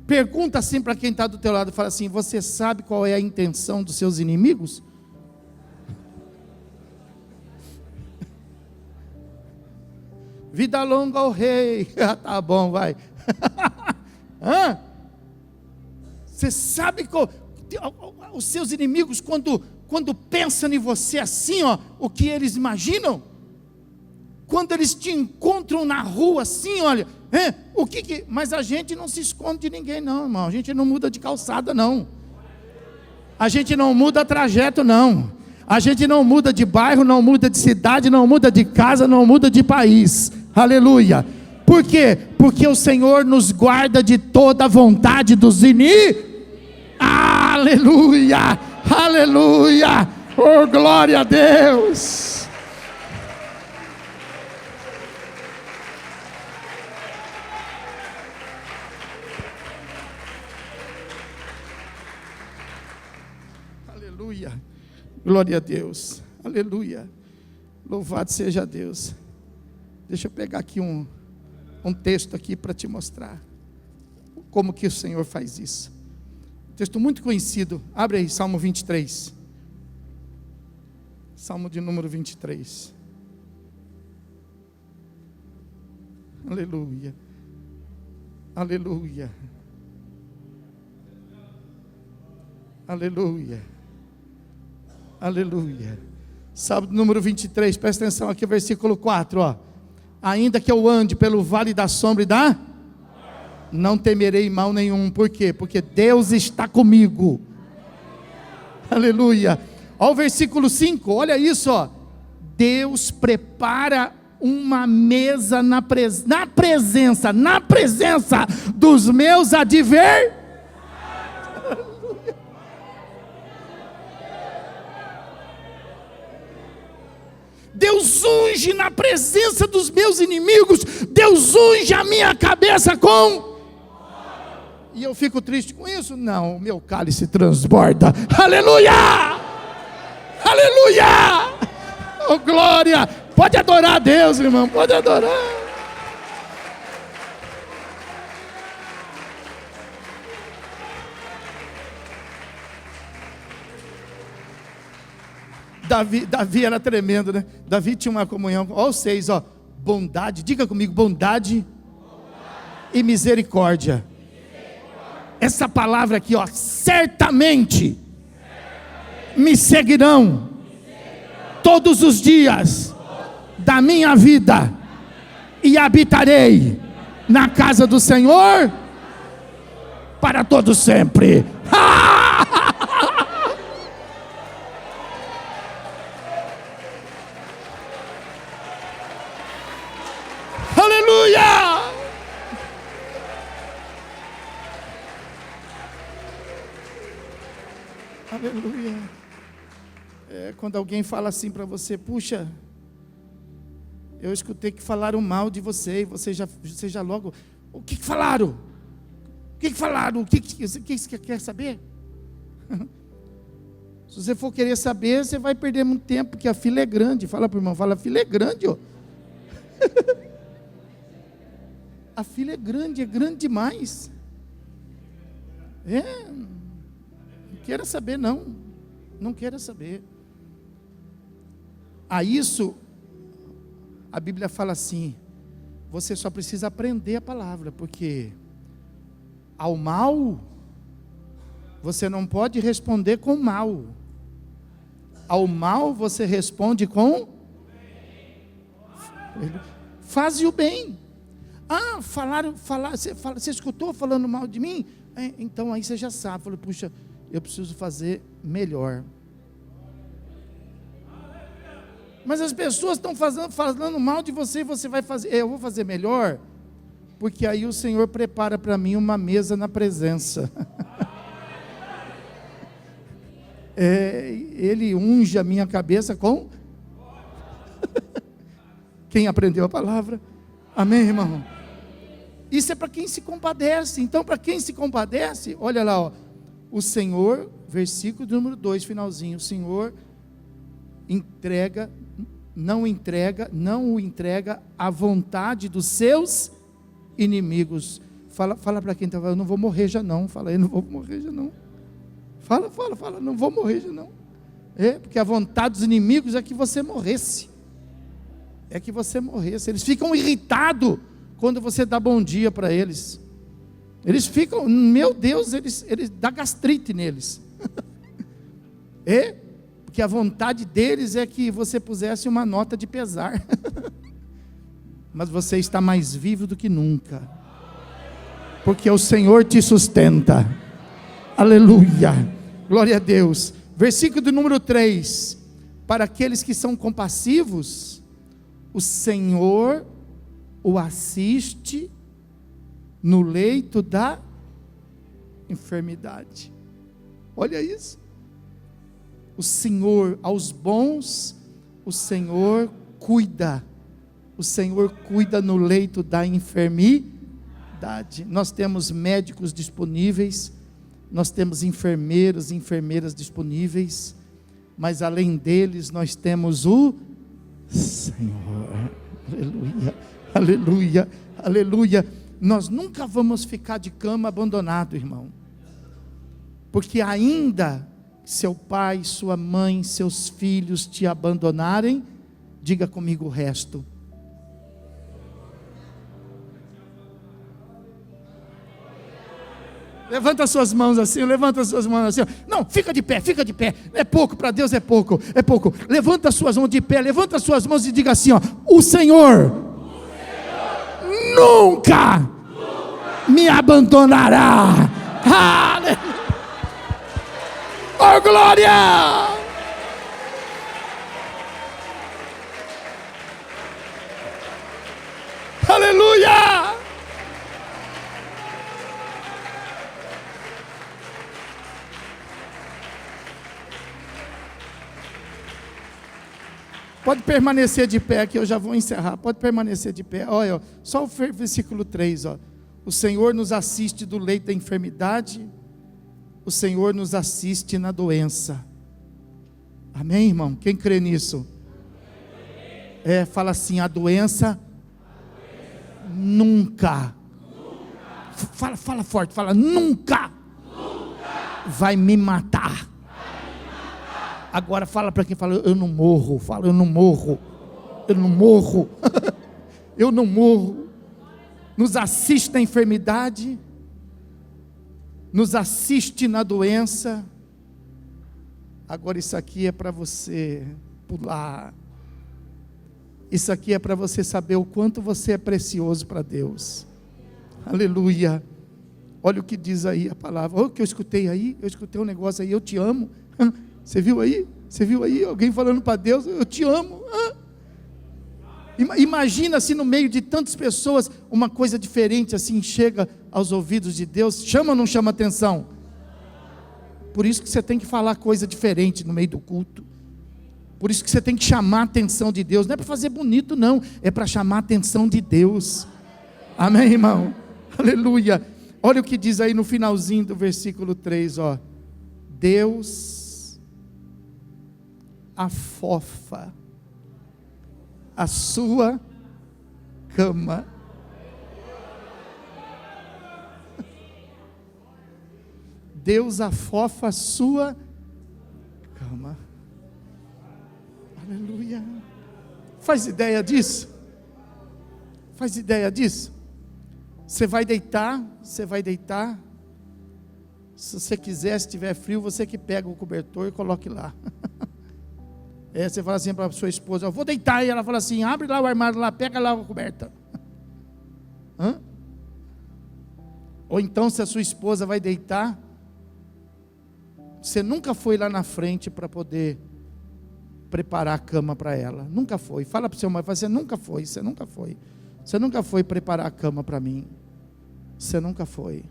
Pergunta assim para quem está do teu lado, fala assim, você sabe qual é a intenção dos seus inimigos? Vida longa ao rei. Tá bom, vai. Você sabe qual, os seus inimigos, quando pensam em você assim, ó, o que eles imaginam? Quando eles te encontram na rua assim, olha, mas a gente não se esconde de ninguém não, irmão. A gente não muda de calçada não. A gente não muda trajeto não. A gente não muda de bairro, não muda de cidade, não muda de casa, não muda de país. Aleluia. Por quê? Porque o Senhor nos guarda de toda a vontade dos inimigos. Aleluia, aleluia. Oh, glória a Deus. Aleluia, glória a Deus, aleluia, louvado seja Deus. Deixa eu pegar aqui um texto aqui para te mostrar como que o Senhor faz isso. Texto muito conhecido, abre aí, Salmo 23, Salmo de número 23, aleluia, aleluia, aleluia, aleluia. Salmo número 23, presta atenção aqui, versículo 4, ó. Ainda que eu ande pelo vale da sombra e da... não temerei mal nenhum. Por quê? Porque Deus está comigo. Aleluia. Olha o versículo 5, olha isso, ó. Deus prepara uma mesa na presença dos meus adversários. Deus unge na presença dos meus inimigos. Deus unge a minha cabeça com... E eu fico triste com isso? Não, o meu cálice transborda. Aleluia! Aleluia! Oh, glória! Pode adorar a Deus, irmão, pode adorar. Davi era tremendo, né? Davi tinha uma comunhão, ó os 6, ó. Bondade, diga comigo, bondade e misericórdia. Essa palavra aqui, ó, certamente me seguirão todos os dias da minha vida, e habitarei na casa do Senhor para todo sempre. Aleluia! Aleluia. Quando alguém fala assim para você, puxa, eu escutei que falaram mal de você, e você já logo, o que falaram? O que falaram? O que você quer saber? Se você for querer saber, você vai perder muito tempo, porque a fila é grande. Fala para o irmão, fala, a fila é grande, ó. A fila é grande demais. Não queira saber, não queira saber. A isso, a Bíblia fala assim, você só precisa aprender a palavra, porque ao mal, você não pode responder com mal. Ao mal, você responde com... Faze o bem. Você escutou falando mal de mim? Então aí você já sabe. Falei, puxa, eu preciso fazer melhor. Mas as pessoas estão falando mal de você, e você vai fazer, eu vou fazer melhor, porque aí o Senhor prepara para mim uma mesa na presença. Ele unge a minha cabeça com... Quem aprendeu a palavra? Amém, irmão? Isso é para quem se compadece. Então, para quem se compadece, olha lá, ó, o Senhor, versículo número 2, finalzinho, o Senhor não o entrega à vontade dos seus inimigos. Fala para quem está falando, eu não vou morrer já não. Fala aí, não vou morrer já não. Fala, não vou morrer já não. Porque a vontade dos inimigos é que você morresse. Eles ficam irritados quando você dá bom dia para eles. Eles ficam, meu Deus, eles dá gastrite neles. Porque a vontade deles é que você pusesse uma nota de pesar. Mas você está mais vivo do que nunca, porque o Senhor te sustenta. Aleluia, glória a Deus. Versículo do número 3, para aqueles que são compassivos, o Senhor o assiste no leito da enfermidade. Olha isso. O Senhor, aos bons, o Senhor cuida. O Senhor cuida no leito da enfermidade. Nós temos médicos disponíveis, nós temos enfermeiros e enfermeiras disponíveis, mas além deles nós temos o Senhor. Aleluia, aleluia, aleluia. Nós nunca vamos ficar de cama abandonado, irmão, porque ainda seu pai, sua mãe, seus filhos te abandonarem, diga comigo o resto. Levanta suas mãos assim, Não, fica de pé, é pouco, para Deus é pouco. Levanta suas mãos de pé, levanta suas mãos e diga assim, ó, o Senhor nunca me abandonará. Aleluia. Oh, glória! Aleluia! Pode permanecer de pé, que eu já vou encerrar. Pode permanecer de pé. Olha, só o versículo 3. Ó. O Senhor nos assiste do leito da enfermidade. O Senhor nos assiste na doença. Amém, irmão? Quem crê nisso? Fala assim, a doença nunca. Fala forte, fala nunca vai me matar. Agora fala para quem fala, eu não morro. Fala, eu não morro. Eu não morro. Eu não morro. Nos assiste na enfermidade. Nos assiste na doença. Agora isso aqui é para você pular. Isso aqui é para você saber o quanto você é precioso para Deus. Aleluia. Olha o que diz aí a palavra. Olha o que eu escutei aí. Eu escutei um negócio aí, eu te amo. Você viu aí? Você viu aí? Alguém falando para Deus, eu te amo. Imagina se no meio de tantas pessoas, uma coisa diferente assim chega aos ouvidos de Deus. Chama ou não chama atenção? Por isso que você tem que falar coisa diferente no meio do culto. Por isso que você tem que chamar a atenção de Deus. Não é para fazer bonito não, é para chamar a atenção de Deus. Amém, irmão? Aleluia. Olha o que diz aí no finalzinho do versículo 3, ó. Deus afofa a sua cama. Deus afofa a sua cama. Aleluia. Faz ideia disso? Faz ideia disso? Você vai deitar. Se você quiser, se tiver frio, você que pega o cobertor e coloque lá. Você fala assim para a sua esposa, eu vou deitar, e ela fala assim, abre lá o armário, lá, pega lá a coberta. Ou então, se a sua esposa vai deitar, você nunca foi lá na frente para poder preparar a cama para ela, nunca foi. Fala para o seu marido, você nunca foi, você nunca foi preparar a cama para mim, você nunca foi.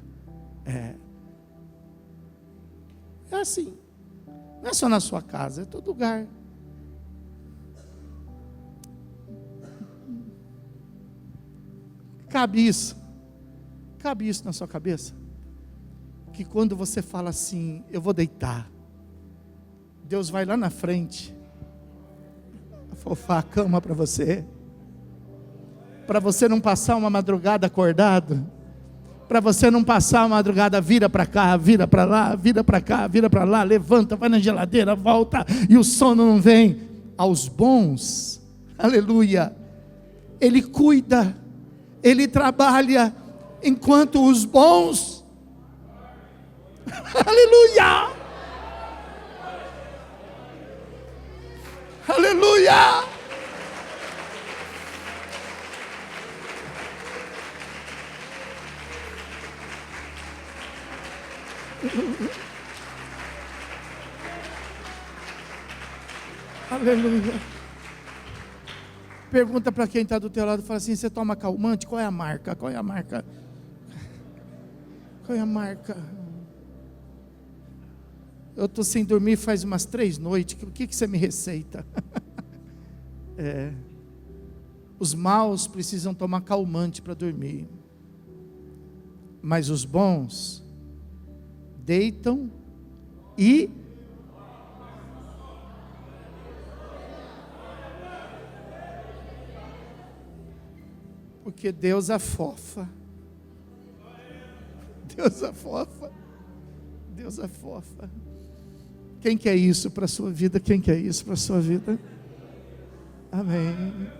É assim, não é só na sua casa, é todo lugar. Cabe isso na sua cabeça, que quando você fala assim, eu vou deitar, Deus vai lá na frente, afofar a cama para você não passar uma madrugada acordado, para você não passar uma madrugada, vira para cá, vira para lá, vira para cá, vira para lá, levanta, vai na geladeira, volta, e o sono não vem. Aos bons, aleluia, Ele cuida, Ele trabalha, enquanto os bons, aleluia, aleluia, aleluia. Pergunta para quem está do teu lado, fala assim, você toma calmante? Qual é a marca? Qual é a marca? Qual é a marca? Eu estou sem dormir faz umas 3 noites, o que você me receita? Os maus precisam tomar calmante para dormir, mas os bons deitam e porque Deus afofa. Deus afofa. Deus afofa. Quem quer isso para a sua vida? Quem quer isso para a sua vida? Amém.